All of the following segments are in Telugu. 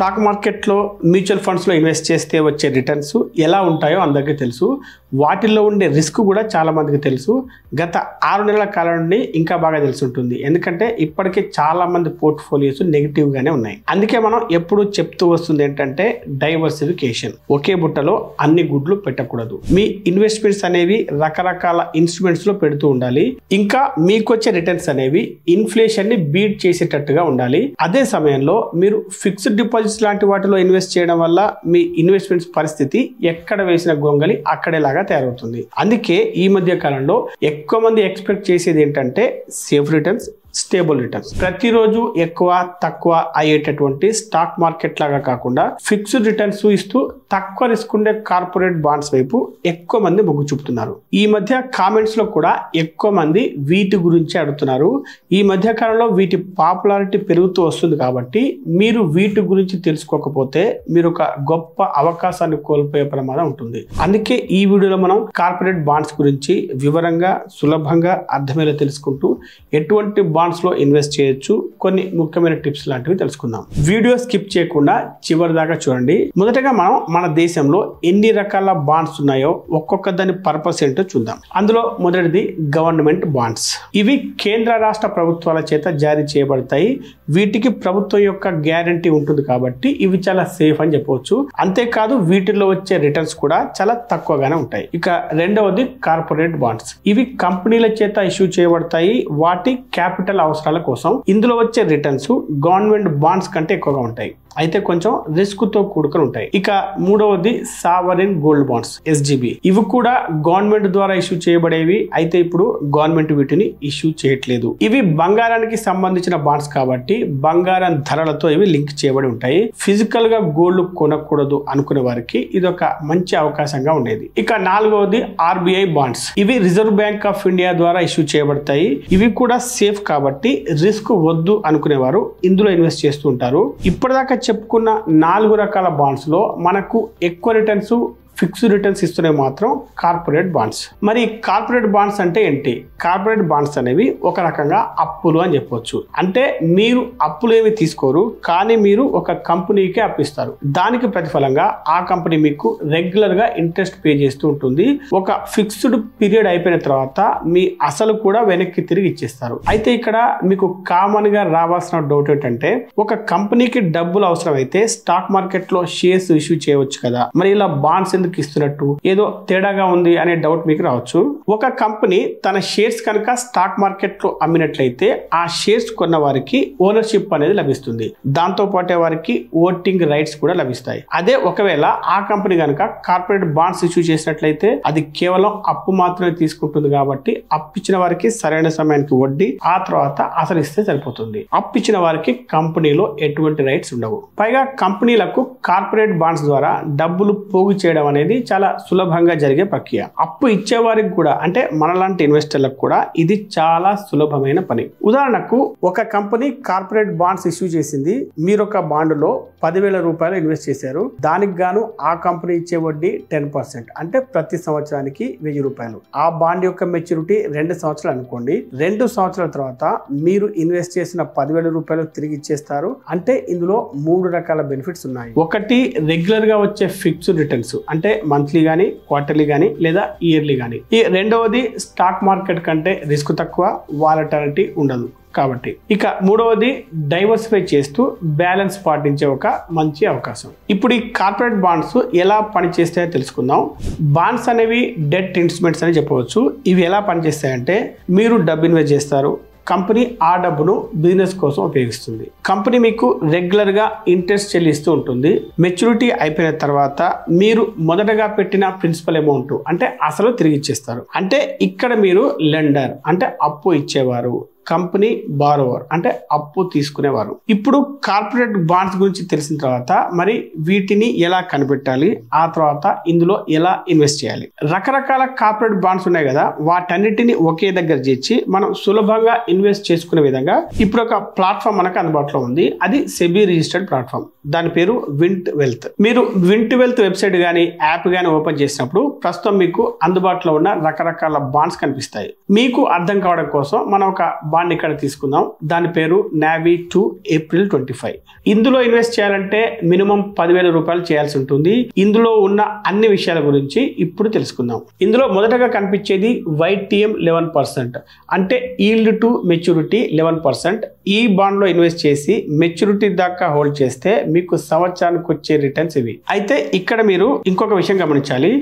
స్టాక్ మార్కెట్లో మ్యూచువల్ ఫండ్స్లో ఇన్వెస్ట్ చేస్తే వచ్చే రిటర్న్స్ ఎలా ఉంటాయో అందరికీ తెలుసు. వాటిల్లో ఉండే రిస్క్ కూడా చాలా మందికి తెలుసు. గత 6 నెలల కాలం నుండి ఇంకా బాగా తెలిసి ఉంటుంది. ఎందుకంటే ఇప్పటికే చాలా మంది పోర్ట్ఫోలియోస్ నెగిటివ్గానే ఉన్నాయి. అందుకే మనం ఎప్పుడు చెప్తూ వస్తుంది ఏంటంటే డైవర్సిఫికేషన్. ఒకే బుట్టలో అన్ని గుడ్లు పెట్టకూడదు. మీ ఇన్వెస్ట్మెంట్స్ అనేవి రకరకాల ఇన్స్ట్రుమెంట్స్ లో పెడుతూ ఉండాలి. ఇంకా మీకు వచ్చే రిటర్న్స్ అనేవి ఇన్ఫ్లేషన్ ని బీట్ చేసేటట్టుగా ఉండాలి. అదే సమయంలో మీరు ఫిక్స్డ్ డిపాజిట్స్ లాంటి వాటిలో ఇన్వెస్ట్ చేయడం వల్ల మీ ఇన్వెస్ట్మెంట్స్ పరిస్థితి ఎక్కడ వేసిన గొంగలి అక్కడేలాగా తయారవుతుంది. అందుకే ఈ మధ్య కాలంలో ఎక్కువ మంది ఎక్స్పెక్ట్ చేసేది ఏంటంటే సేఫ్ రిటర్న్స్, స్టేబుల్ రిటర్న్స్. ప్రతిరోజు ఎక్కువ తక్కువ అయ్యేటటువంటి స్టాక్ మార్కెట్ లాగా కాకుండా ఫిక్స్డ్ రిటర్న్స్ ఇస్తూ తక్కువ రిస్క్ ఉండే కార్పొరేట్ బాండ్స్ వైపు ఎక్కువ మంది మొగ్గు చూపుతున్నారు. ఈ మధ్య కామెంట్స్ లో కూడా ఎక్కువ మంది వీటి గురించి అడుగుతున్నారు. ఈ మధ్య కాలంలో వీటి పాపులారిటీ పెరుగుతూ వస్తుంది కాబట్టి మీరు వీటి గురించి తెలుసుకోకపోతే మీరు ఒక గొప్ప అవకాశాన్ని కోల్పోయే ప్రమాదం ఉంటుంది. అందుకే ఈ వీడియోలో మనం కార్పొరేట్ బాండ్స్ గురించి వివరంగా సులభంగా అర్థమయ్యేలా తెలుసుకుంటూ ఎటువంటి బాండ్స్ లో ఇన్వెస్ట్ చేయొచ్చు, కొన్ని ముఖ్యమైన టిప్స్ లాంటివి తెలుసుకుందాం. వీడియో స్కిప్ చేయకుండా చివరి దాకా చూడండి. మొదటగా మనం మన దేశంలో ఎన్ని రకాల బాండ్స్ ఉన్నాయో ఒక్కొక్క దాని పర్పస్ ఏంటో చూద్దాం. అందులో మొదటిది గవర్నమెంట్ బాండ్స్. ఇవి కేంద్ర రాష్ట్ర ప్రభుత్వాల చేత జారీ చేయబడతాయి. వీటికి ప్రభుత్వం యొక్క గ్యారంటీ ఉంటుంది కాబట్టి ఇవి చాలా సేఫ్ అని చెప్పవచ్చు. అంతేకాదు వీటిలో వచ్చే రిటర్న్స్ కూడా చాలా తక్కువగానే ఉంటాయి. ఇక రెండవది కార్పొరేట్ బాండ్స్. ఇవి కంపెనీల చేత ఇష్యూ చేయబడతాయి. వాటి క్యాపిటల్ అవసరాల కోసం. ఇందులో వచ్చే రిటర్న్స్ గవర్నమెంట్ బాండ్స్ కంటే ఎక్కువగా ఉంటాయి, అయితే కొంచెం రిస్క్ తో కూడుకొని ఉంటాయి. ఇక మూడవది సావరిన్ గోల్డ్ బాండ్స్, ఎస్జీబీ. ఇవి కూడా గవర్నమెంట్ ద్వారా ఇష్యూ చేయబడేవి, అయితే ఇప్పుడు గవర్నమెంట్ వీటిని ఇష్యూ చేయట్లేదు. ఇవి బంగారానికి సంబంధించిన బాండ్స్ కాబట్టి బంగారం ధరలతో ఇవి లింక్ చేయబడి ఉంటాయి. ఫిజికల్ గా గోల్డ్ కొనకూడదు అనుకునే వారికి ఇది ఒక మంచి అవకాశంగా ఉండేది. ఇక నాలుగవది ఆర్బీఐ బాండ్స్. ఇవి రిజర్వ్ బ్యాంక్ ఆఫ్ ఇండియా ద్వారా ఇష్యూ చేయబడతాయి. ఇవి కూడా సేఫ్ కాబట్టి రిస్క్ వద్దు అనుకునేవారు ఇందులో ఇన్వెస్ట్ చేస్తూ ఉంటారు. ఇప్పటిదాకా చెప్పుకున్న 4 రకాల బాండ్స్ లో మనకు ఎక్కువ రిటర్న్స్, ఫిక్స్డ్ రిటర్న్స్ ఇస్తున్నాయి మాత్రం కార్పొరేట్ బాండ్స్. మరి కార్పొరేట్ బాండ్స్ అంటే ఏంటి? కార్పొరేట్ బాండ్స్ అనేవి ఒక రకంగా అప్పులు అని చెప్పొచ్చు. అంటే మీరు అప్పులు ఏమి తీసుకోరు, కానీ మీరు ఒక కంపెనీకే అప్పిస్తారు. దానికి ప్రతిఫలంగా ఆ కంపెనీ మీకు రెగ్యులర్ గా ఇంట్రెస్ట్ పే చేస్తూ ఉంటుంది. ఒక ఫిక్స్డ్ పీరియడ్ అయిపోయిన తర్వాత మీ అసలు కూడా వెనక్కి తిరిగి ఇచ్చేస్తారు. అయితే ఇక్కడ మీకు కామన్ గా రావాల్సిన డౌట్ ఏంటంటే, ఒక కంపెనీకి డబ్బులు అవసరం అయితే స్టాక్ మార్కెట్ లో షేర్స్ ఇష్యూ చేయవచ్చు కదా, మరి ఇలా బాండ్స్ ఎందుకు ఇస్తున్నట్టు, ఏదో తేడాగా ఉంది అనే డౌట్ మీకు రావచ్చు. ఒక కంపెనీ తన షేర్స్ కనుక స్టాక్ మార్కెట్ లో అమ్మినట్లయితే ఆ షేర్స్ కొన్న వారికి ఓనర్షిప్ అనేది లభిస్తుంది. దాంతో పాటే వారికి ఓటింగ్ రైట్స్ కూడా లభిస్తాయి. అదే ఒకవేళ ఆ కంపెనీ కనుక కార్పొరేట్ బాండ్స్ ఇష్యూ చేసినట్లయితే అది కేవలం అప్పు మాత్రమే తీసుకుంటుంది కాబట్టి అప్పిచ్చిన వారికి సరైన సమయానికి వడ్డీ, ఆ తర్వాత అసలు ఇస్తే సరిపోతుంది. అప్పిచ్చిన వారికి కంపెనీలో ఎటువంటి రైట్స్ ఉండవు. పైగా కంపెనీలకు కార్పొరేట్ బాండ్స్ ద్వారా డబ్బులు పోగు చేయడం అనేది చాలా సులభంగా జరిగే ప్రక్రియ. అప్పు ఇచ్చేవారికి కూడా, అంటే మనలాంటి ఇన్వెస్టర్లకు కూడా ఇది చాలా సులభమైన పని. ఉదాహరణకు ఒక కంపెనీ కార్పొరేట్ బాండ్స్ ఇష్యూ చేసింది. మీరు ఒక బాండ్లో 10,000 రూపాయలు ఇన్వెస్ట్ చేశారు. దానికి గాను ఆ కంపెనీ ఇచ్చే వడ్డీ 10%, అంటే ప్రతి సంవత్సరానికి 1000 రూపాయలు. ఆ బాండ్ యొక్క మెచ్యూరిటీ 2 సంవత్సరాలు అనుకోండి. 2 సంవత్సరాల తర్వాత మీరు ఇన్వెస్ట్ చేసిన 10,000 రూపాయలు తిరిగి ఇచ్చేస్తారు. అంటే ఇందులో 3 రకాల బెనిఫిట్స్ ఉన్నాయి. ఒకటి రెగ్యులర్ గా వచ్చే ఫిక్స్డ్ రిటర్న్స్, అంటే మంత్లీ గానీ, క్వార్టర్లీ గానీ లేదా ఇయర్లీ గానీ. ఈ రెండవది స్టాక్ మార్కెట్ కంటే రిస్క్ తక్కువ, వాలటాలిటీ ఉండదు కాబట్టి. ఇక మూడవది డైవర్సిఫై చేస్తూ బ్యాలెన్స్ పాటించే ఒక మంచి అవకాశం. ఇప్పుడు ఈ కార్పొరేట్ బాండ్స్ ఎలా పనిచేస్తాయో తెలుసుకుందాం. బాండ్స్ అనేవి డెట్ ఇన్స్ట్రుమెంట్స్ అని చెప్పవచ్చు. ఇవి ఎలా పనిచేస్తాయంటే, మీరు డబ్బు ఇన్వెస్ట్ చేస్తారు, కంపెనీ ఆ డబ్బును బిజినెస్ కోసం ఉపయోగిస్తుంది. కంపెనీ మీకు రెగ్యులర్ గా ఇంట్రెస్ట్ చెల్లిస్తూ ఉంటుంది. మెచ్యూరిటీ అయిపోయిన తర్వాత మీరు మొదటగా పెట్టిన ప్రిన్సిపల్ అమౌంట్, అంటే అసలు తిరిగి ఇచ్చేస్తారు. అంటే ఇక్కడ మీరు లెండర్, అంటే అప్పు ఇచ్చేవారు, కంపెనీ బారోవర్, అంటే అప్పు తీసుకునేవారు. ఇప్పుడు కార్పొరేట్ బాండ్స్ గురించి తెలిసిన తర్వాత మరి వీటిని ఎలా కనిపెట్టాలి, ఆ తర్వాత ఇందులో ఎలా ఇన్వెస్ట్ చేయాలి. రకరకాల కార్పొరేట్ బాండ్స్ ఉన్నాయి కదా, వాటన్నిటిని ఒకే దగ్గర చేర్చి మనం సులభంగా ఇన్వెస్ట్ చేసుకునే విధంగా ఇప్పుడు ఒక ప్లాట్ఫామ్ మనకు అందుబాటులో ఉంది. అది సెబీ రిజిస్టర్డ్ ప్లాట్ఫామ్. దాని పేరు వింట్ వెల్త్. మీరు వింట్ వెల్త్ వెబ్సైట్ గానీ యాప్ గానీ ఓపెన్ చేసినప్పుడు ప్రస్తుతం మీకు అందుబాటులో ఉన్న రకరకాల బాండ్స్ కనిపిస్తాయి. మీకు అర్థం కావడం కోసం మనం ఒక బాండ్ ఇక్కడ తీసుకుందాం. దాని పేరు నావీ 2 ఏప్రిల్ 25. ఇందులో ఇన్వెస్ట్ చేయాలంటే మినిమం 10,000 రూపాయలు చేయాల్సి ఉంటుంది. ఇందులో ఉన్న అన్ని విషయాల గురించి ఇప్పుడు తెలుసుకుందాం. ఇందులో మొదటగా కనిపించేది YTM 11%, అంటే ఈల్డ్ టు మెచ్యూరిటీ 11%. ఈ బాండ్ లో ఇన్వెస్ట్ చేసి మెచ్యూరిటీ దాకా హోల్డ్ చేస్తే మీకు సంవత్సరానికి వచ్చే రిటర్న్స్ ఇవి. అయితే ఇక్కడ మీరు ఇంకొక విషయం గమనించాలి.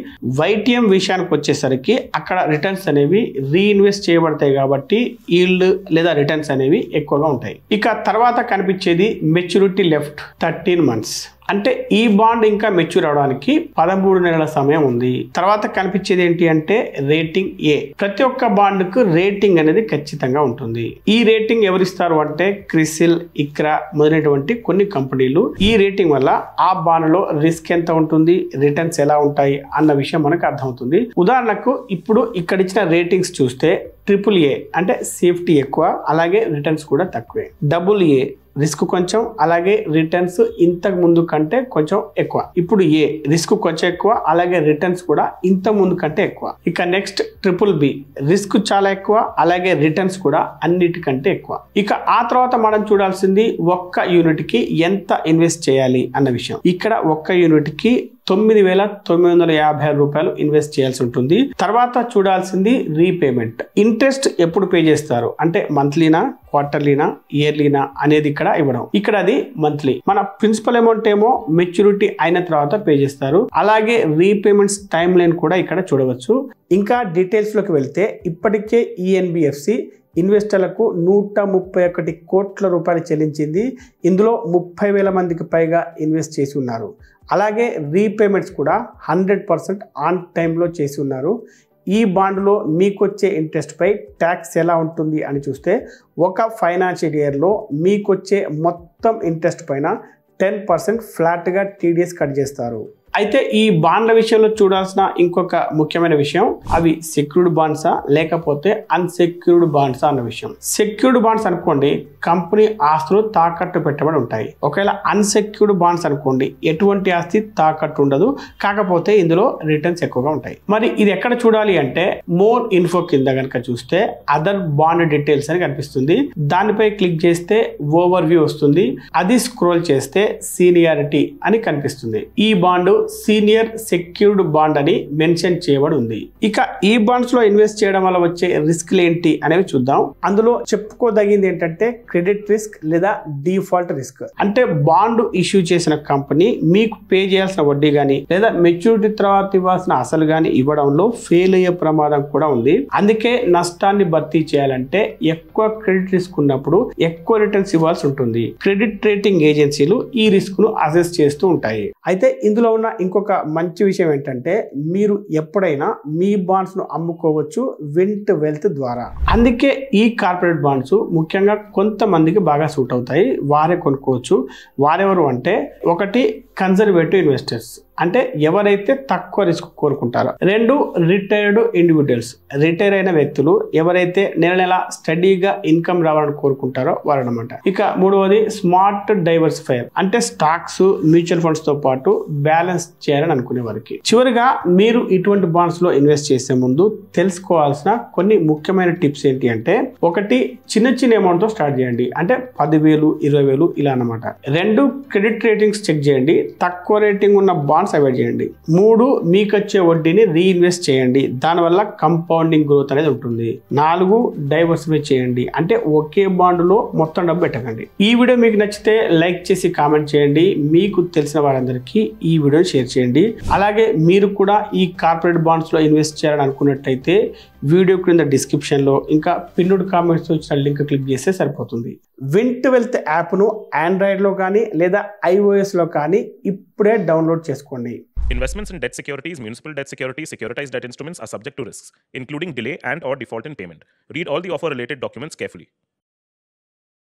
YTM విషయానికి వచ్చేసరికి అక్కడ రిటర్న్స్ అనేవి రీఇన్వెస్ట్ చేయబడతాయి కాబట్టి ఈల్డ్ లేదా రిటర్న్స్ అనేవి ఎక్కువగా ఉంటాయి. ఇక తర్వాత కనిపించేది మెచ్యూరిటీ లెఫ్ట్ 13 months, అంటే ఈ బాండ్ ఇంకా మెచ్యూర్ అవడానికి 13 నెలల సమయం ఉంది. తర్వాత కనిపించేది ఏంటి అంటే రేటింగ్ ఏ. ప్రతి ఒక్క బాండ్ కు రేటింగ్ అనేది ఖచ్చితంగా ఉంటుంది. ఈ రేటింగ్ ఎవరిస్తారు అంటే క్రిసిల్, ఇక్రా మొదలైనటువంటి కొన్ని కంపెనీలు. ఈ రేటింగ్ వల్ల ఆ బాండ్ లో రిస్క్ ఎంత ఉంటుంది, రిటర్న్స్ ఎలా ఉంటాయి అన్న విషయం మనకు అర్థమవుతుంది. ఉదాహరణకు ఇప్పుడు ఇక్కడ ఇచ్చిన రేటింగ్స్ చూస్తే AAA అంటే సేఫ్టీ ఎక్కువ, అలాగే రిటర్న్స్ కూడా తక్కువే. AA రిస్క్ కొంచెం, అలాగే రిటర్న్స్ ఇంతకు ముందు కంటే కొంచెం ఎక్కువ. ఇప్పుడు ఏ రిస్క్ కొంచెం ఎక్కువ, అలాగే రిటర్న్స్ కూడా ఇంత ముందు కంటే ఎక్కువ. ఇక నెక్స్ట్ BBB రిస్క్ చాలా ఎక్కువ, అలాగే రిటర్న్స్ కూడా అన్నిటికంటే ఎక్కువ. ఇక ఆ తర్వాత మనం చూడాల్సింది ఒక్క యూనిట్ కి ఎంత ఇన్వెస్ట్ చేయాలి అన్న విషయం. ఇక్కడ ఒక్క యూనిట్ కి 9,950 రూపాయలు ఇన్వెస్ట్ చేయాల్సి ఉంటుంది. తర్వాత చూడాల్సింది రీపేమెంట్. ఇంట్రెస్ట్ ఎప్పుడు పే చేస్తారు అంటే మంత్లీనా, క్వార్టర్లీనా, ఇయర్లీనా అనేది ఇక్కడ ఇవ్వడం. ఇక్కడ అది మంత్లీ. మన ప్రిన్సిపల్ అమౌంట్ ఏమో మెచ్యూరిటీ అయిన తర్వాత పే చేస్తారు. అలాగే రీపేమెంట్స్ టైం లైన్ కూడా ఇక్కడ చూడవచ్చు. ఇంకా డీటెయిల్స్ లోకి వెళ్తే ఇప్పటికే ENBFC ఇన్వెస్టర్లకు 131 కోట్ల రూపాయలు చెల్లించింది. ఇందులో 30,000 మందికి పైగా ఇన్వెస్ట్ చేసి ఉన్నారు. అలాగే రీపేమెంట్స్ కూడా 100% ఆన్ టైంలో చేసి ఉన్నారు. ఈ బాండ్లో మీకు వచ్చే ఇంట్రెస్ట్ పై ట్యాక్స్ ఎలా ఉంటుంది అని చూస్తే ఒక ఫైనాన్షియల్ ఇయర్లో మీకు వచ్చే మొత్తం ఇంట్రెస్ట్ పైన 10% ఫ్లాట్గా TDS కట్ చేస్తారు. అయితే ఈ బాండ్ల విషయంలో చూడాల్సిన ఇంకొక ముఖ్యమైన విషయం, అవి సెక్యూర్డ్ బాండ్సా లేకపోతే అన్సెక్యూర్డ్ బాండ్సా అన్న విషయం. సెక్యూర్డ్ బాండ్స్ అనుకోండి, కంపెనీ ఆస్తులు తాకట్టు పెట్టబడి ఉంటాయి. ఒకవేళ అన్సెక్యూర్డ్ బాండ్స్ అనుకోండి, ఎటువంటి ఆస్తి తాకట్టు ఉండదు, కాకపోతే ఇందులో రిటర్న్స్ ఎక్కువగా ఉంటాయి. మరి ఇది ఎక్కడ చూడాలి అంటే మోర్ ఇన్ఫో కింద కనుక చూస్తే అదర్ బాండ్ డీటెయిల్స్ అని కనిపిస్తుంది. దానిపై క్లిక్ చేస్తే ఓవర్ వ్యూ వస్తుంది. అది స్క్రోల్ చేస్తే సీనియారిటీ అని కనిపిస్తుంది. ఈ బాండ్ సీనియర్ సెక్యూర్డ్ బాండ్ అని మెన్షన్ చేయబడి ఉంది. ఇక ఈ బాండ్స్ లో ఇన్వెస్ట్ చేయడం వల్ల వచ్చే రిస్క్లు ఏంటి అనేవి చూద్దాం. అందులో చెప్పుకోదగింది ఏంటంటే క్రెడిట్ రిస్క్ లేదా డిఫాల్ట్ రిస్క్. అంటే బాండ్ ఇష్యూ చేసిన కంపెనీ మీకు పే చేయాల్సిన వడ్డీ గానీ లేదా మెచ్యూరిటీ తర్వాత ఇవ్వాల్సిన అసలు గానీ ఇవ్వడంలో ఫెయిల్ అయ్యే ప్రమాదం కూడా ఉంది. అందుకే నష్టాన్ని భర్తీ చేయాలంటే ఎక్కువ క్రెడిట్ రిస్క్ ఉన్నప్పుడు ఎక్కువ రిటర్న్స్ ఇవ్వాల్సి ఉంటుంది. క్రెడిట్ రేటింగ్ ఏజెన్సీలు ఈ రిస్క్ ను అసెస్ చేస్తూ ఉంటాయి. అయితే ఇందులో ఉన్న ఇంకొక మంచి విషయం ఏంటంటే మీరు ఎప్పుడైనా మీ బాండ్స్ ను అమ్ముకోవచ్చు వింట్ వెల్త్ ద్వారా. అందుకే ఈ కార్పొరేట్ బాండ్స్ ముఖ్యంగా కొంతమందికి బాగా సూట్ అవుతాయి, వారే కొనుక్కోవచ్చు. వారెవరు అంటే ఒకటి కన్జర్వేటివ్ ఇన్వెస్టర్స్, అంటే ఎవరైతే తక్కువ రిస్క్ కోరుకుంటారో. 2 రిటైర్డ్ ఇండివిజువల్స్, రిటైర్ అయిన వ్యక్తులు ఎవరైతే నెల నెల స్టడీగా ఇన్కమ్ రావాలని కోరుకుంటారో వారు అనమాట. ఇక 3వది స్మార్ట్ డైవర్సిఫైర్, అంటే స్టాక్స్, మ్యూచువల్ ఫండ్స్ తో పాటు బ్యాలెన్స్ చేయాలని అనుకునే వారికి. చివరిగా మీరు ఇటువంటి బాండ్స్ లో ఇన్వెస్ట్ చేసే ముందు తెలుసుకోవాల్సిన కొన్ని ముఖ్యమైన టిప్స్ ఏంటి అంటే, ఒకటి చిన్న అమౌంట్ తో స్టార్ట్ చేయండి, అంటే 10,000, 20,000 ఇలా అనమాట. 2 క్రెడిట్ రేటింగ్స్ చెక్ చేయండి, తక్కువ రేటింగ్ ఉన్న బాండ్స్ అవాయిడ్ చేయండి. 3 మీకు వచ్చే వడ్డీని రీఇన్వెస్ట్ చేయండి, దానివల్ల కంపౌండింగ్ గ్రోత్ అనేది ఉంటుంది. 4 డైవర్సిఫై చేయండి, అంటే ఒకే బాండ్ లో మొత్తం డబ్బు పెట్టకండి. ఈ వీడియో మీకు నచ్చితే లైక్ చేసి కామెంట్ చేయండి, మీకు తెలిసిన వారందరికీ ఈ వీడియో షేర్ చేయండి. అలాగే మీరు కూడా ఈ కార్పొరేట్ బాండ్స్ లో ఇన్వెస్ట్ చేయాలని అనుకున్నట్టయితే వీడియో క్రింద డిస్క్రిప్షన్ లో ఇంకా పిన్నుడ్ కామెంట్స్ వచ్చిన లింక్ క్లిక్ చేస్తే సరిపోతుంది. వింట్ వెల్త్ యాప్ ను ఆండ్రాయిడ్ లో కానీ లేదా iOS లో కానీ ఇప్పుడే డౌన్లోడ్ చేసుకోండి. Investments in debt securities, municipal debt securities, securitized debt instruments are subject to risks, including delay and/or default in payment. Read all the offer-related documents carefully.